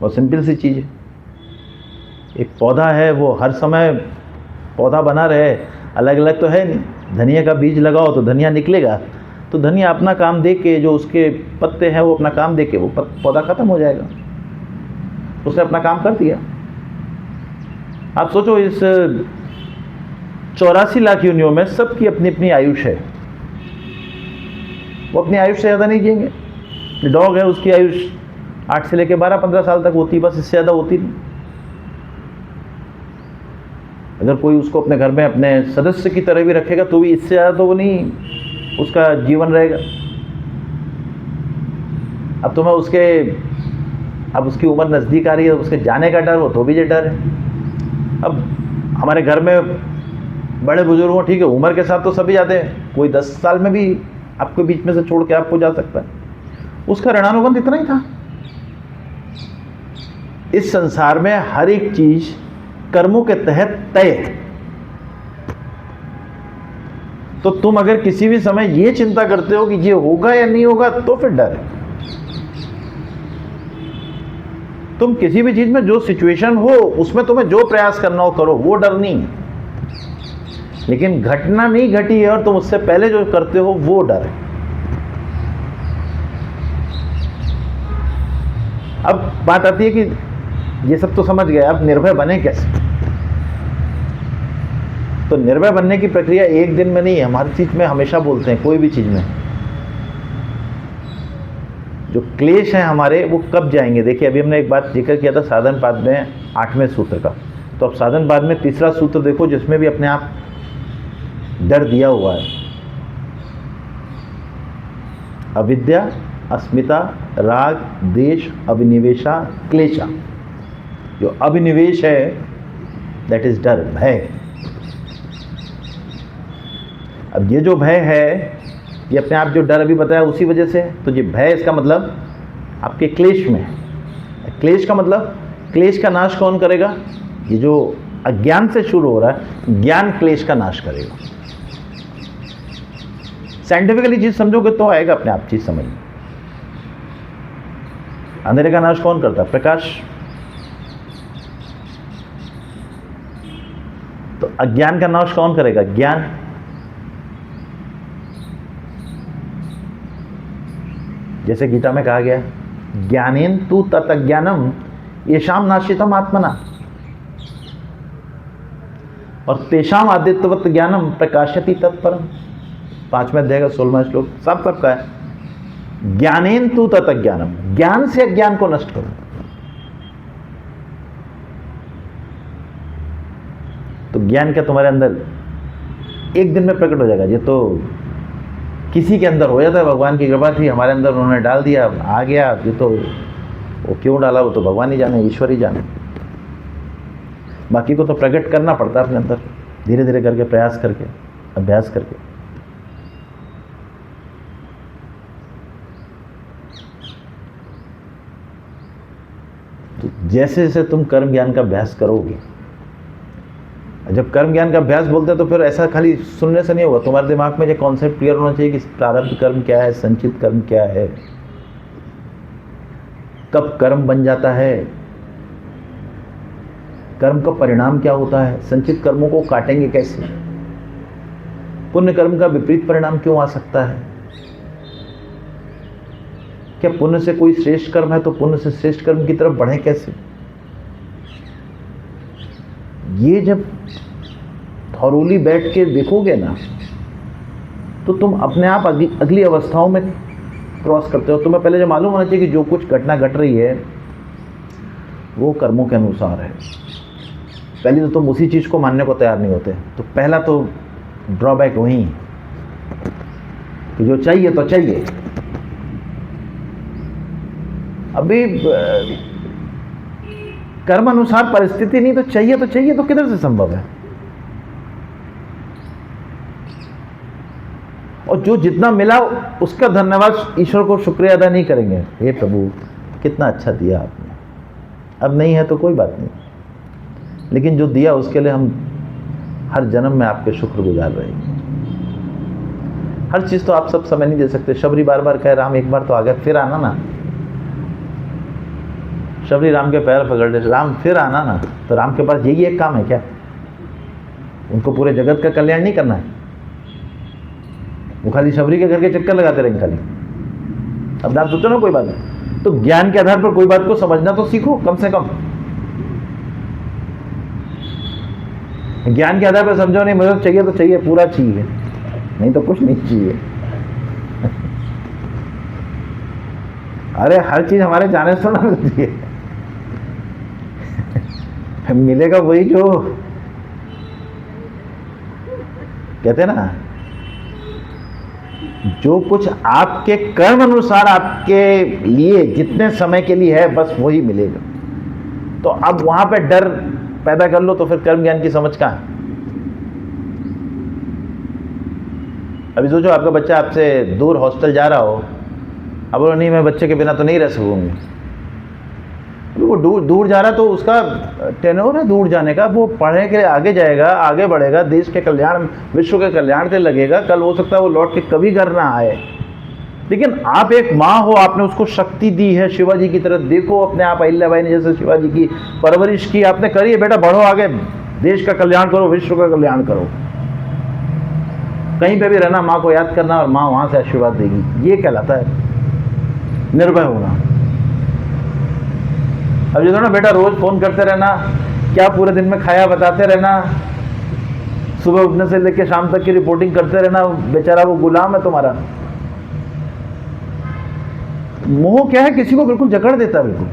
बहुत सिंपल सी चीज है, एक पौधा है वो हर समय पौधा बना रहे, अलग अलग तो है नहीं। धनिया का बीज लगाओ तो धनिया निकलेगा, तो धनिया अपना काम देख के, जो उसके पत्ते हैं वो अपना काम देख के वो पौधा खत्म हो जाएगा, उसने अपना काम कर दिया। आप सोचो इस 84 लाख योनियों में सबकी अपनी अपनी आयुष है, वो अपनी आयुष से ज़्यादा नहीं जिएंगे। डॉग है, उसकी आयुष 8 से लेकर 12-15 साल तक होती, बस इससे ज़्यादा होती नहीं। अगर कोई उसको अपने घर में अपने सदस्य की तरह भी रखेगा तो भी इससे ज़्यादा तो वो नहीं उसका जीवन रहेगा। अब तुम्हें अब उसकी उम्र नज़दीक आ रही है, उसके जाने का डर हो तो भी ये डर है। अब हमारे घर में बड़े बुजुर्ग हो, ठीक है, उम्र के साथ तो सभी जाते हैं, कोई 10 साल में भी आपको बीच में से छोड़ के आपको जा सकता है, उसका ऋणानुबंध इतना ही था। इस संसार में हर एक चीज कर्मों के तहत तय है। तो तुम अगर किसी भी समय ये चिंता करते हो कि ये होगा या नहीं होगा तो फिर डर है। तुम किसी भी चीज में जो सिचुएशन हो उसमें तुम्हें जो प्रयास करना हो करो, वो डर नहीं। लेकिन घटना नहीं घटी है और तुम उससे पहले जो करते हो वो डर है। अब बात आती है कि ये सब तो समझ गए, अब निर्भय बने कैसे। तो निर्भय बनने की प्रक्रिया एक दिन में नहीं है। हमारी चीज में हमेशा बोलते हैं, कोई भी चीज में जो क्लेश है हमारे वो कब जाएंगे। देखिए अभी हमने एक बात जिक्र किया था साधन पाद में 8वें सूत्र का, तो अब साधन पाद में तीसरा सूत्र देखो जिसमें भी अपने आप डर दिया हुआ है। अविद्या, अस्मिता, राग, देश, अभिनिवेशा, क्लेशा। जो अभिनिवेश है दैट इज डर, भय। अब ये जो भय है ये अपने आप जो डर अभी बताया उसी वजह से है। तो ये भय इसका मतलब आपके क्लेश में है। क्लेश का मतलब, क्लेश का नाश कौन करेगा? ये जो अज्ञान से शुरू हो रहा है, ज्ञान क्लेश का नाश करेगा। साइंटिफिकली चीज समझोगे तो आएगा अपने आप चीज समझ में। अंधेरे का नाश कौन करता है? प्रकाश। तो अज्ञान का नाश कौन करेगा? ज्ञान। जैसे गीता में कहा गया, ज्ञानेन तु ततज्ञानम येषाम नाशितम आत्मना और तेषाम आदित्यवत ज्ञानम प्रकाशति तत्परम। 5वें अध्याय का 16वां श्लोक सब का है। ज्ञानेन तु ततज्ञानम, ज्ञान से अज्ञान को नष्ट करो। तो ज्ञान क्या तुम्हारे अंदर एक दिन में प्रकट हो जाएगा? ये तो किसी के अंदर हो जाता है, भगवान की कृपा थी हमारे अंदर, उन्होंने डाल दिया, आ गया। ये तो वो क्यों डाला वो तो भगवान ही जाने, ईश्वर ही जाने। बाकी को तो प्रकट करना पड़ता है अपने अंदर, धीरे धीरे करके, प्रयास करके, अभ्यास करके। तो जैसे जैसे तुम कर्म ज्ञान का अभ्यास करोगे, जब कर्म ज्ञान का अभ्यास बोलते हैं तो फिर ऐसा खाली सुनने से नहीं होगा, तुम्हारे दिमाग में ये कॉन्सेप्ट क्लियर होना चाहिए कि प्रारब्ध कर्म क्या है, संचित कर्म क्या है, कब कर्म बन जाता है, कर्म का परिणाम क्या होता है, संचित कर्मों को काटेंगे कैसे, पुण्य कर्म का विपरीत परिणाम क्यों आ सकता है, क्या पुण्य से कोई श्रेष्ठ कर्म है तो पुण्य से श्रेष्ठ कर्म की तरफ बढ़े कैसे। ये जब थॉरोली बैठ के देखोगे ना तो तुम अपने आप अगली अवस्थाओं में क्रॉस करते हो। तुम्हें पहले जो मालूम होना चाहिए कि जो कुछ घटना घट रही है वो कर्मों के अनुसार है। पहले तो तुम उसी चीज को मानने को तैयार नहीं होते। तो पहला तो ड्रॉबैक वही कि जो चाहिए तो चाहिए। अभी कर्म अनुसार परिस्थिति नहीं, तो चाहिए तो किधर से संभव है। और जो जितना मिला उसका धन्यवाद ईश्वर को शुक्रिया अदा नहीं करेंगे, हे प्रभु कितना अच्छा दिया आपने, अब नहीं है तो कोई बात नहीं, लेकिन जो दिया उसके लिए हम हर जन्म में आपके शुक्रगुजार रहेंगे। हर चीज तो आप सब समय नहीं दे सकते। शबरी बार बार कहे राम एक बार तो आ गया, फिर आना ना। शबरी राम के पैर पकड़ ले, राम फिर आना ना। तो राम के पास यही एक काम है क्या? उनको पूरे जगत का कल्याण नहीं करना है? वो खाली शबरी के घर के चक्कर लगाते रहेंगे खाली। अब आप सोचो ना, कोई बात नहीं तो ज्ञान के आधार पर कोई बात को समझना तो सीखो कम से कम। ज्ञान के आधार पर समझो, नहीं मुझे चाहिए तो चाहिए, पूरा चाहिए, नहीं तो कुछ नहीं चाहिए। अरे हर चीज हमारे जाने से थोड़ा मिलती है। मिलेगा वही जो कहते हैं ना, जो कुछ आपके कर्म अनुसार आपके लिए जितने समय के लिए है बस वही मिलेगा। तो अब वहां पे डर पैदा कर लो तो फिर कर्म ज्ञान की समझ कहां है? अभी सोचो आपका बच्चा आपसे दूर हॉस्टल जा रहा हो, अब बोलो नहीं मैं बच्चे के बिना तो नहीं रह सकूंगी। वो दूर जा रहा तो उसका टेनोर है दूर जाने का, वो पढ़ने के लिए आगे जाएगा, आगे बढ़ेगा, देश के कल्याण विश्व के कल्याण से लगेगा। कल हो सकता है वो लौट के कभी घर ना आए, लेकिन आप एक माँ हो, आपने उसको शक्ति दी है शिवाजी की तरह। देखो अपने आप अहिल्याबाई ने जैसे शिवाजी की परवरिश की आपने, करिए बेटा, बढ़ो आगे, देश का कल्याण करो, विश्व का कल्याण करो। कहीं पे भी रहना, माँ को याद करना और माँ वहां से आशीर्वाद देगी। ये कहलाता है निर्भय होना। अब ये ना बेटा रोज फोन करते रहना, क्या पूरे दिन में खाया बताते रहना, सुबह उठने से लेकर शाम तक की रिपोर्टिंग करते रहना, बेचारा वो गुलाम है तुम्हारा। मोह क्या है, किसी को बिल्कुल जकड़ देता है बिल्कुल।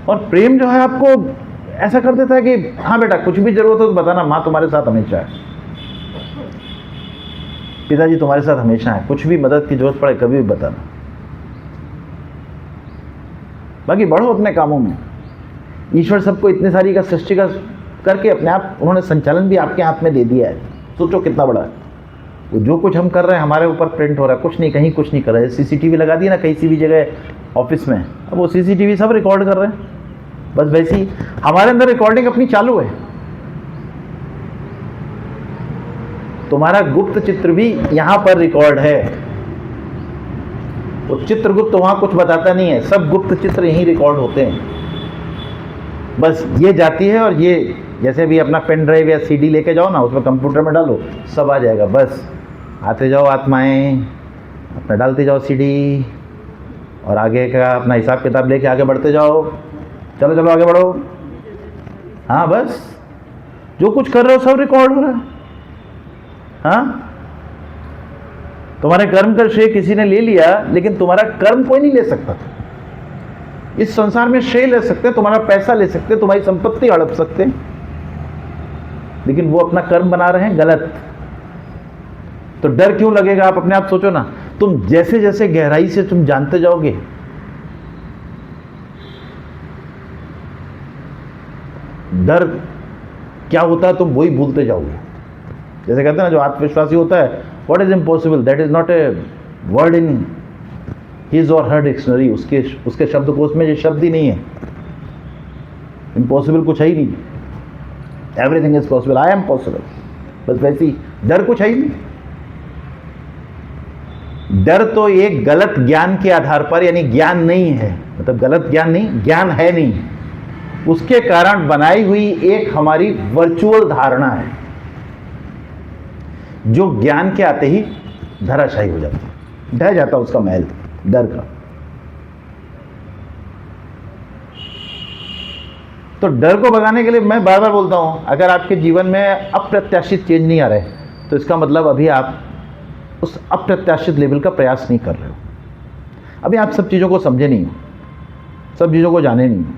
और प्रेम जो है आपको ऐसा कर देता है कि हाँ बेटा कुछ भी जरूरत हो तो बताना, माँ तुम्हारे साथ हमेशा है, पिताजी तुम्हारे साथ हमेशा है, कुछ भी मदद की जरूरत पड़े कभी भी बताना। बाकी बढ़ो अपने कामों में। ईश्वर सबको इतनी सारी का सृष्टि का करके अपने आप उन्होंने संचालन भी आपके हाथ में दे दिया है। सोचो कितना बड़ा है वो। जो कुछ हम कर रहे हैं हमारे ऊपर प्रिंट हो रहा है, कुछ नहीं, कहीं कुछ नहीं कर रहे हैं। सीसीटीवी लगा दी ना कहीं सी भी जगह ऑफिस में, अब वो सीसीटीवी सब रिकॉर्ड कर रहे हैं। बस वैसे ही हमारे अंदर रिकॉर्डिंग अपनी चालू है। तुम्हारा गुप्त चित्र भी यहां पर रिकॉर्ड है। वो चित्रगुप्त वहां कुछ बताता नहीं है, सब गुप्त चित्र यहीं रिकॉर्ड होते हैं। बस ये जाती है और ये जैसे भी अपना पेन ड्राइव या सीडी लेके जाओ ना, उसमें कंप्यूटर में डालो, सब आ जाएगा। बस आते जाओ आत्माएं, अपना डालते जाओ सीडी, और आगे का अपना हिसाब किताब लेके आगे बढ़ते जाओ। चलो चलो आगे बढ़ो। हाँ बस जो कुछ कर रहे हो सब रिकॉर्ड हो रहा है। हाँ तुम्हारे कर्म का श्रेय किसी ने ले लिया, लेकिन तुम्हारा कर्म कोई नहीं ले सकता। इस संसार में श्रेय ले सकते, तुम्हारा पैसा ले सकते, तुम्हारी संपत्ति हड़प सकते, लेकिन वो अपना कर्म बना रहे हैं गलत। तो डर क्यों लगेगा? आप अपने आप सोचो ना। तुम जैसे जैसे गहराई से तुम जानते जाओगे, डर क्या होता है तुम वही भूलते जाओगे। जैसे कहते हैं ना, जो आत्मविश्वासी होता है, what is impossible that is not a word in his और हर डिक्शनरी। उसके शब्दकोश में ये शब्द ही नहीं है। इम्पॉसिबल कुछ है ही नहीं, everything is possible, I am possible. बस वैसे ही डर कुछ है ही नहीं। डर तो एक गलत ज्ञान के आधार पर, यानी ज्ञान नहीं है, मतलब गलत ज्ञान नहीं, ज्ञान है नहीं, उसके कारण बनाई हुई एक हमारी वर्चुअल धारणा है, जो ज्ञान के आते ही धराशायी हो जाती है, ढह जाता उसका महल डर का। तो डर को भगाने के लिए मैं बार बार बोलता हूं, अगर आपके जीवन में अप्रत्याशित चेंज नहीं आ रहे तो इसका मतलब अभी आप उस अप्रत्याशित लेवल का प्रयास नहीं कर रहे हो। अभी आप सब चीज़ों को समझे नहीं हो, सब चीज़ों को जाने नहीं हो।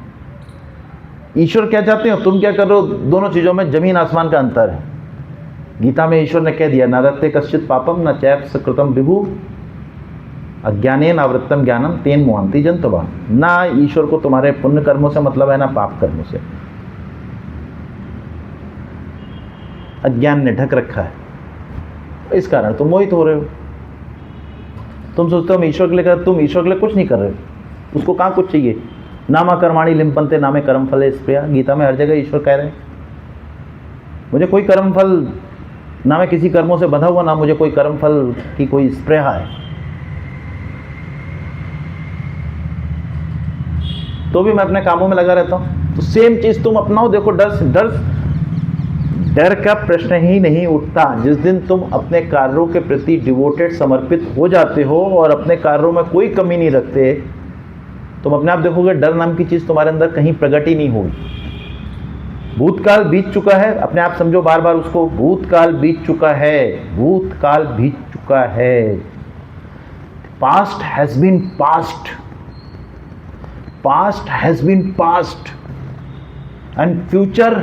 ईश्वर क्या चाहते हो, तुम क्या कर रहे हो, दोनों चीज़ों में जमीन आसमान का अंतर है। गीता में ईश्वर ने कह दिया, नारत्ते कश्चित पापम न चैव सकृतम विभु अज्ञानेन आवृत्तम ज्ञानम तेन मोहंती जंतवा। ना ईश्वर को तुम्हारे पुण्य कर्मों से मतलब है, ना पाप कर्मों से। अज्ञान ने ढक रखा है, इस कारण तुम मोहित हो रहे हो। तुम सोचते हो ईश्वर के लिए कर, तुम ईश्वर के लिए कुछ नहीं कर रहे हो। उसको कहाँ कुछ चाहिए। नामा कर्माणि लिम्पन्ते नामे कर्म फले स्प्रिया। गीता में हर जगह ईश्वर कह रहे हैं, मुझे कोई कर्म फल, ना मैं किसी कर्मों से बंधा हुआ, ना मुझे कोई कर्म फल की कोई स्प्रेहा है। तो भी मैं अपने कामों में लगा रहता हूं। तो सेम चीज तुम अपनाओ। देखो डर का प्रश्न ही नहीं उठता। जिस दिन तुम अपने कार्यों के प्रति डिवोटेड, समर्पित हो जाते हो और अपने कार्यों में कोई कमी नहीं रखते, तुम अपने आप देखोगे डर नाम की चीज तुम्हारे अंदर कहीं प्रकट ही नहीं होगी। भूतकाल बीत चुका है, अपने आप समझो बार बार उसको, भूतकाल बीत चुका है, भूतकाल बीत चुका है। Past has been past, past has been past, and future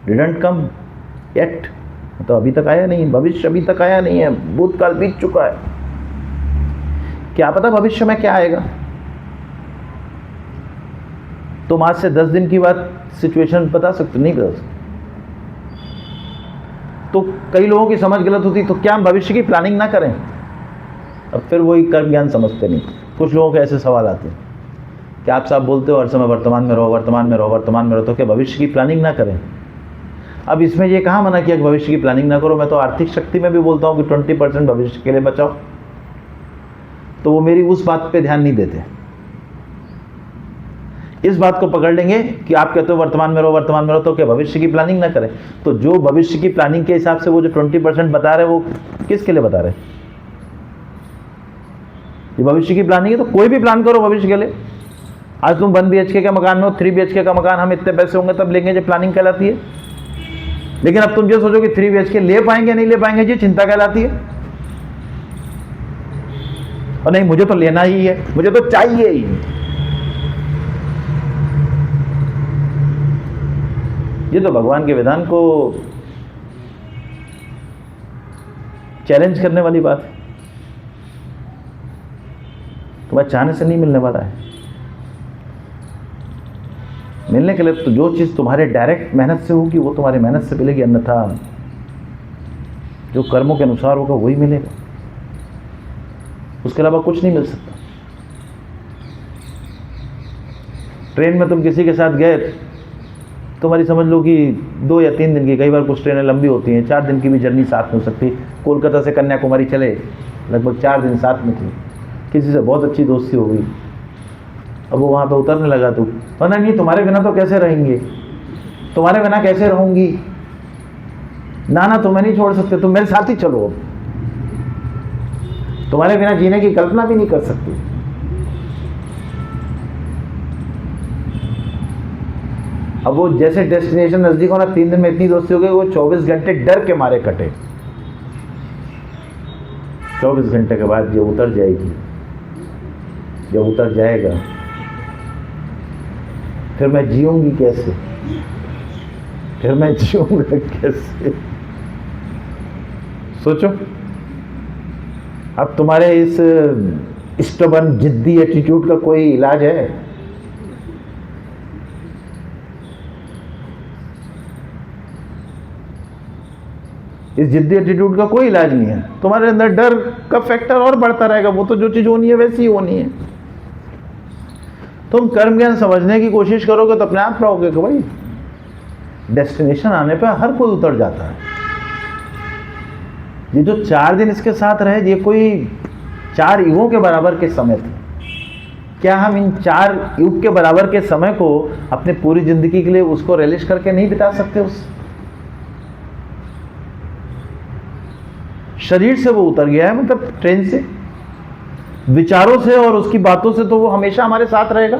didn't come yet, तो अभी तक आया नहीं, भविष्य अभी तक आया नहीं है, भूतकाल बीत चुका है। क्या पता भविष्य में क्या आएगा। तुम आज से 10 दिन की बात सिचुएशन बता सकते, नहीं बता सकते। तो कई लोगों की समझ गलत होती, तो क्या हम भविष्य की प्लानिंग ना करें? अब फिर वही कर्म ज्ञान समझते नहीं। कुछ लोगों के ऐसे सवाल आते हैं कि आप साहब बोलते हो हर समय वर्तमान में रहो, वर्तमान में रहो, वर्तमान में रहो, तो क्या भविष्य की प्लानिंग ना करें? अब इसमें ये कहाँ मना किया कि भविष्य की प्लानिंग ना करो? मैं तो आर्थिक शक्ति में भी बोलता हूँ कि 20% भविष्य के लिए बचाओ, तो वो मेरी उस बात पे ध्यान नहीं देते। इस बात को पकड़ लेंगे कि आप कहते हो वर्तमान में रहो, वर्तमान में रहो, तो क्या भविष्य की प्लानिंग ना करें? तो जो भविष्य की प्लानिंग के हिसाब से वो जो 20% बता रहे, वो किसके लिए बता रहे? ये भविष्य की प्लानिंग है, तो कोई भी प्लान करो भविष्य के लिए। आज तुम 1 BHK के मकान में हो, 3 BHK का मकान हम इतने पैसे होंगे तब लेंगे, जो प्लानिंग कहलाती है। लेकिन अब तुम जो सोचो कि 3 BHK ले पाएंगे नहीं ले पाएंगे, जी चिंता कहलाती है। और नहीं, मुझे तो लेना ही है, मुझे तो चाहिए ही। ये तो भगवान के विधान को चैलेंज करने वाली बात है। तुम्हें चाहने से नहीं मिलने वाला है। मिलने के लिए तो जो चीज़ तुम्हारे डायरेक्ट मेहनत से होगी वो तुम्हारी मेहनत से मिलेगी, अन्यथा जो कर्मों के अनुसार होगा वही मिलेगा, उसके अलावा कुछ नहीं मिल सकता। ट्रेन में तुम किसी के साथ गए, तुम्हारी समझ लो कि 2 या 3 दिन की, कई बार कुछ ट्रेनें लंबी होती हैं, 4 दिन की भी जर्नी साथ में हो सकती है। कोलकाता से कन्याकुमारी चले, लगभग 4 दिन साथ में थे, किसी से बहुत अच्छी दोस्ती हो गई। अब वो वहाँ पे उतरने लगा, तू वरना नहीं, तुम्हारे बिना तो कैसे रहेंगे, तुम्हारे बिना कैसे रहूँगी, ना ना तुम्हें नहीं छोड़ सकते, तुम मेरे साथ ही चलो, अब तुम्हारे बिना जीने की कल्पना भी नहीं कर सकती। अब वो जैसे डेस्टिनेशन नजदीक होना, 3 दिन में इतनी दोस्ती हो गई, वो 24 घंटे डर के मारे कटे। 24 घंटे के बाद ये उतर जाएगी, जब उतर जाएगा फिर मैं जीऊंगी कैसे, फिर मैं जीऊंगा कैसे? सोचो। अब तुम्हारे इस स्टबर्न जिद्दी एटीट्यूड का कोई इलाज है? इस जिद्दी एटीट्यूड का कोई इलाज नहीं है। तुम्हारे अंदर डर का फैक्टर और बढ़ता रहेगा, वो तो जो चीज़ होनी है वैसी ही होनी है। तुम कर्म ज्ञान समझने की कोशिश करोगे तो अपने आप रहोगे कि भाई डेस्टिनेशन आने पे हर कोई उतर जाता है। ये जो 4 दिन इसके साथ रहे, ये कोई 4 युगों के बराबर के समय थे। क्या हम इन 4 युग के बराबर के समय को अपने पूरी जिंदगी के लिए उसको रिलीज करके नहीं बिता सकते? उस शरीर से वो उतर गया है, मतलब ट्रेन से, विचारों से और उसकी बातों से तो वो हमेशा हमारे साथ रहेगा।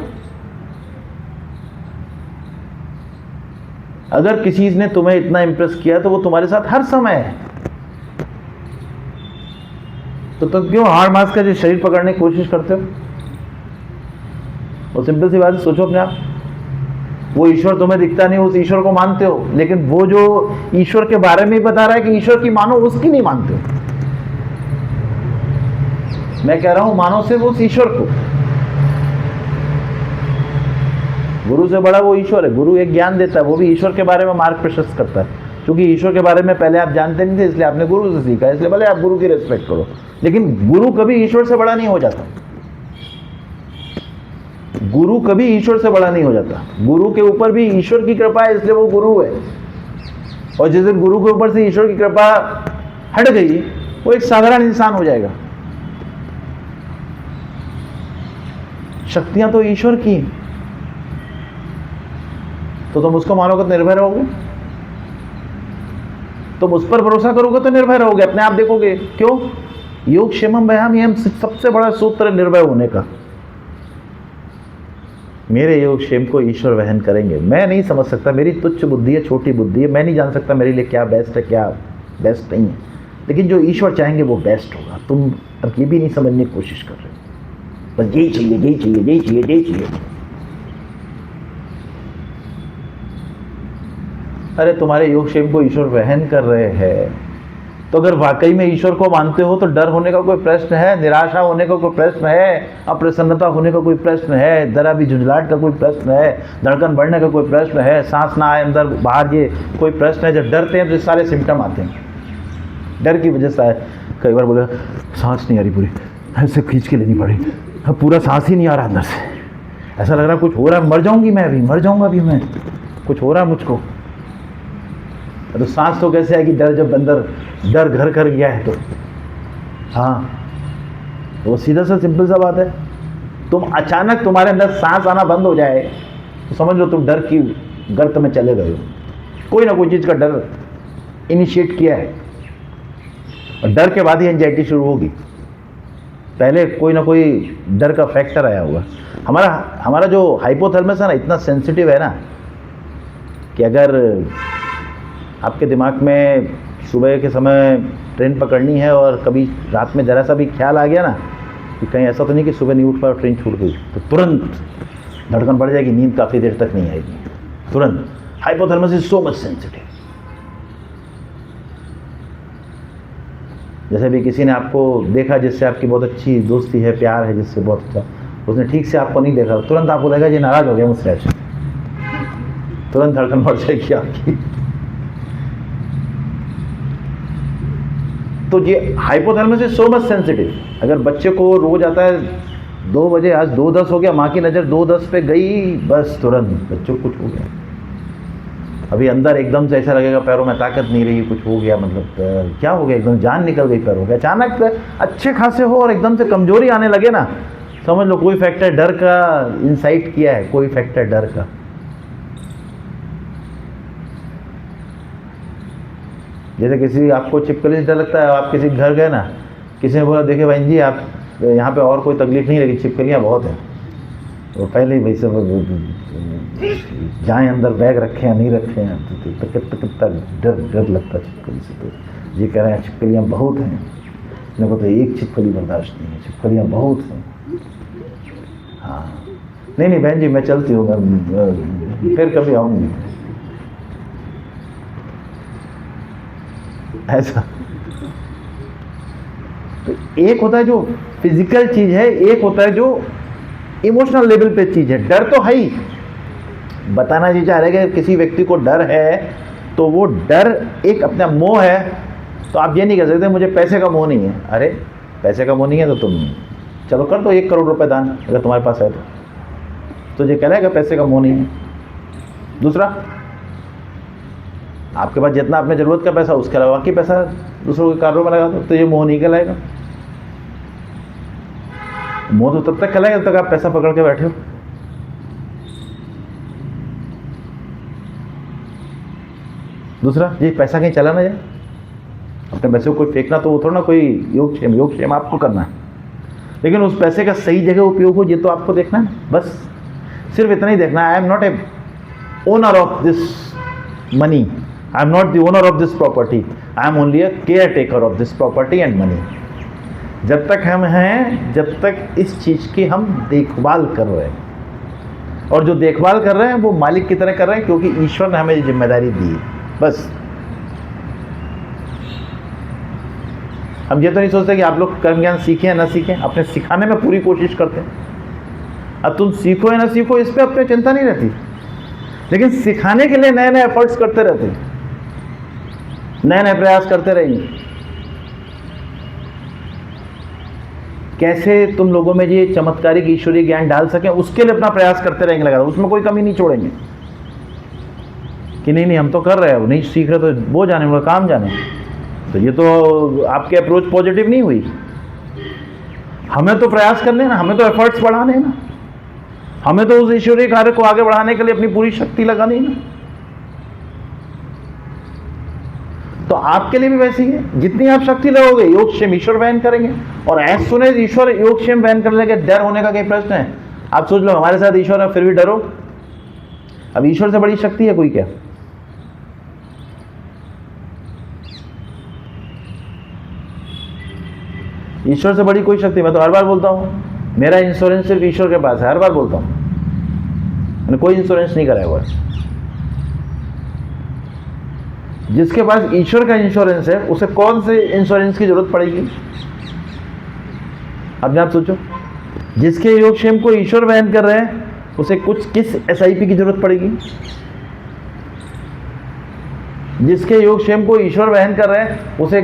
अगर किसी ने तुम्हें इतना इंप्रेस किया तो वो तुम्हारे साथ हर समय है। तो तुम क्यों हार मास का जो शरीर पकड़ने की कोशिश करते हो? वो सिंपल सी बात है, सोचो अपने आप। वो ईश्वर तुम्हें दिखता नहीं, उस ईश्वर को मानते हो, लेकिन वो जो ईश्वर के बारे में बता रहा है कि ईश्वर की मानो, उसकी नहीं मानते हो। मैं कह रहा हूं मानो से वो उस ईश्वर को। गुरु से बड़ा वो ईश्वर है। गुरु एक ज्ञान देता है, वो भी ईश्वर के बारे में मार्ग प्रशस्त करता है। क्योंकि ईश्वर के बारे में पहले आप जानते नहीं थे, इसलिए आपने गुरु से सीखा, इसलिए भले आप गुरु की रिस्पेक्ट करो, लेकिन गुरु कभी ईश्वर से बड़ा नहीं हो जाता। गुरु कभी ईश्वर से बड़ा नहीं हो जाता। गुरु के ऊपर भी ईश्वर की कृपा है, इसलिए वो गुरु है। और जिस दिन गुरु के ऊपर से ईश्वर की कृपा हट गई, वो एक साधारण इंसान हो जाएगा। शक्तियां तो ईश्वर की, तो तुम उसको मानोगे तो निर्भय रहोगे। तुम उस पर भरोसा करोगे तो निर्भय रहोगे, अपने आप देखोगे। क्यों? योग क्षेमम भयाम, ये सबसे बड़ा सूत्र निर्भय होने का। मेरे योग क्षेम को ईश्वर वहन करेंगे। मैं नहीं समझ सकता, मेरी तुच्छ बुद्धि है, छोटी बुद्धि है, मैं नहीं जान सकता मेरे लिए क्या बेस्ट है क्या बेस्ट नहीं है। लेकिन जो ईश्वर चाहेंगे वो बेस्ट होगा। तुम अब ये भी नहीं समझने की कोशिश कर रहे हो, बस यही चाहिए, यही चाहिए, यही चाहिए, यही चाहिए। अरे तुम्हारे योगक्षेम को ईश्वर वहन कर रहे हैं, तो अगर वाकई में ईश्वर को मानते हो तो डर होने का कोई प्रश्न है, निराशा होने का कोई प्रश्न है, अप्रसन्नता होने का कोई प्रश्न है, जरा भी झुंझलाहट का कोई प्रश्न है, धड़कन बढ़ने का कोई प्रश्न है, सांस ना आए अंदर बाहर, ये कोई प्रश्न है? जब डरते हैं तो सारे सिम्टम आते हैं। डर की वजह से कई बार बोले सांस नहीं आ रही, पूरी ऐसे खींच के लेनी पड़ी, अब पूरा सांस ही नहीं आ रहा अंदर से, ऐसा लग रहा कुछ हो रहा है, मर जाऊंगी मैं अभी, मर जाऊंगा अभी मैं, कुछ हो रहा है मुझको। तो सांस तो कैसे आएगी? डर जब अंदर डर घर कर गया है तो। हाँ, वो सीधा सा सिंपल सा बात है। तुम अचानक तुम्हारे अंदर सांस आना बंद हो जाए तो समझ लो तुम डर की गर्त में चले गए हो। कोई ना कोई चीज़ का डर इनिशिएट किया है, और डर के बाद ही एंजाइटी शुरू होगी। पहले कोई ना कोई डर का फैक्टर आया हुआ। हमारा जो हाइपोथैलेमस है ना, इतना सेंसिटिव है ना कि अगर आपके दिमाग में सुबह के समय ट्रेन पकड़नी है और कभी रात में ज़रा सा भी ख्याल आ गया ना कि कहीं ऐसा तो नहीं कि सुबह नहीं उठ पाया और ट्रेन छूट गई, तो तुरंत धड़कन बढ़ जाएगी, नींद काफ़ी देर तक नहीं आएगी, तुरंत। Hypothalamus is so much sensitive. जैसे भी किसी ने आपको देखा जिससे आपकी बहुत अच्छी दोस्ती है, प्यार है जिससे बहुत अच्छा, उसने ठीक से आपको नहीं देखा, तुरंत आपको लगेगा ये नाराज़ हो गया मुझसे आज, तुरंत धड़कन बढ़ जाएगी आपकी। तो ये hypothalamus is so much sensitive. अगर बच्चे को रोज आता है 2 बजे, आज 2:10 हो गया, माँ की नज़र 2:10 पे गई, बस तुरंत बच्चों को कुछ हो गया। अभी अंदर एकदम से ऐसा लगेगा पैरों में ताकत नहीं रही, कुछ हो गया, मतलब क्या हो गया, एकदम जान निकल गई पैरों में। अचानक अच्छे खासे हो और एकदम से कमजोरी आने लगे ना, समझ लो कोई फैक्टर डर का इंसाइट किया है, कोई फैक्टर डर का। जैसे किसी आपको छिपकली से डर लगता है, आप किसी घर गए ना, किसी ने बोला देखिए बहन जी आप यहाँ पे और कोई तकलीफ नहीं लगी, छिपकलियाँ बहुत हैं, तो पहले ही भाई सब जाएँ अंदर, बैग रखे हैं नहीं रखे हैं, तो कितना डर लगता है छिपकली से। तो ये कह रहे हैं छिपकलियाँ बहुत हैं, मेरे को तो एक छिपकली बर्दाश्त नहीं है, छिपकलियाँ बहुत हैं। हाँ नहीं बहन जी मैं चलती हूँ, मैं फिर कभी आऊँगी, ऐसा। तो एक होता है जो फिजिकल चीज है, एक होता है जो इमोशनल लेवल पे चीज है। डर तो है ही, बताना ये चाह रहे हैं कि किसी व्यक्ति को डर है तो वो डर एक अपना मोह है। तो आप ये नहीं कह सकते मुझे पैसे का मोह नहीं है। अरे पैसे का मोह नहीं है तो तुम चलो कर दो 1 करोड़ रुपए दान, अगर तुम्हारे पास है तो ये कहना है कि पैसे का मोह नहीं है। दूसरा, आपके पास जितना अपने ज़रूरत का पैसा, उसके अलावा बाकी पैसा दूसरों के कार्यों में लगा दो, तो ये मोह नहीं कहलाएगा। मोह तो तब तक कहलाएगा जब तक आप पैसा पकड़ के बैठे हो। दूसरा, ये पैसा कहीं चला ना जाए, अपने पैसे को कोई फेंकना तो वो थोड़ा ना कोई योगक्षेम आपको करना है, लेकिन उस पैसे का सही जगह उपयोग हो ये तो आपको देखना है। बस सिर्फ इतना ही देखना है। I am not a owner of this money, I am not the owner of this property. I am only a caretaker of this property and money. जब तक हम हैं, जब तक इस चीज़ की हम देखभाल कर रहे हैं, और जो देखभाल कर रहे हैं वो मालिक की तरह कर रहे हैं, क्योंकि ईश्वर ने हमें जिम्मेदारी दी है। बस हम ये तो नहीं सोचते कि आप लोग कर्म ज्ञान सीखें या ना सीखें, अपने सिखाने में पूरी कोशिश करते हैं। अब तुम सीखो या ना सीखो इस पर अपनी चिंता नहीं रहती, लेकिन सिखाने के लिए नए नए एफर्ट्स करते रहते हैं, नए नए प्रयास करते रहेंगे। कैसे तुम लोगों में ये चमत्कारिक ईश्वरीय ज्ञान डाल सकें, उसके लिए अपना प्रयास करते रहेंगे लगातार, उसमें कोई कमी नहीं छोड़ेंगे कि नहीं हम तो कर रहे हैं, नहीं सीख रहे तो वो जाने, उनका काम जाने। तो ये तो आपकी अप्रोच पॉजिटिव नहीं हुई। हमें तो प्रयास करने ना, हमें तो एफर्ट्स बढ़ाने ना, हमें तो उस ईश्वरीय कार्य को आगे बढ़ाने के लिए अपनी पूरी शक्ति लगानी ना। तो आपके लिए भी वैसी है, जितनी आप शक्ति लगोगे योगक्षेम ईश्वर वहन करेंगे। और एज सुन एज ईश्वर योगक्षेम वहन करने लगे, डर होने का क्या प्रश्न है? आप सोच लो हमारे साथ ईश्वर है फिर भी डरो। अब ईश्वर से बड़ी शक्ति है कोई क्या? ईश्वर से बड़ी कोई शक्ति, मैं तो हर बार बोलता हूँ मेरा इंश्योरेंस सिर्फ ईश्वर के पास है, हर बार बोलता हूँ, मैंने कोई इंश्योरेंस नहीं कराया हुआ है। जिसके पास ईश्वर का इंश्योरेंस है उसे कौन से इंश्योरेंस की जरूरत पड़ेगी? अपने आप सोचो, जिसके योगक्षेम को ईश्वर वहन कर रहे हैं उसे किस एसआईपी की जरूरत पड़ेगी? जिसके योगक्षेम को ईश्वर वहन कर रहे हैं उसे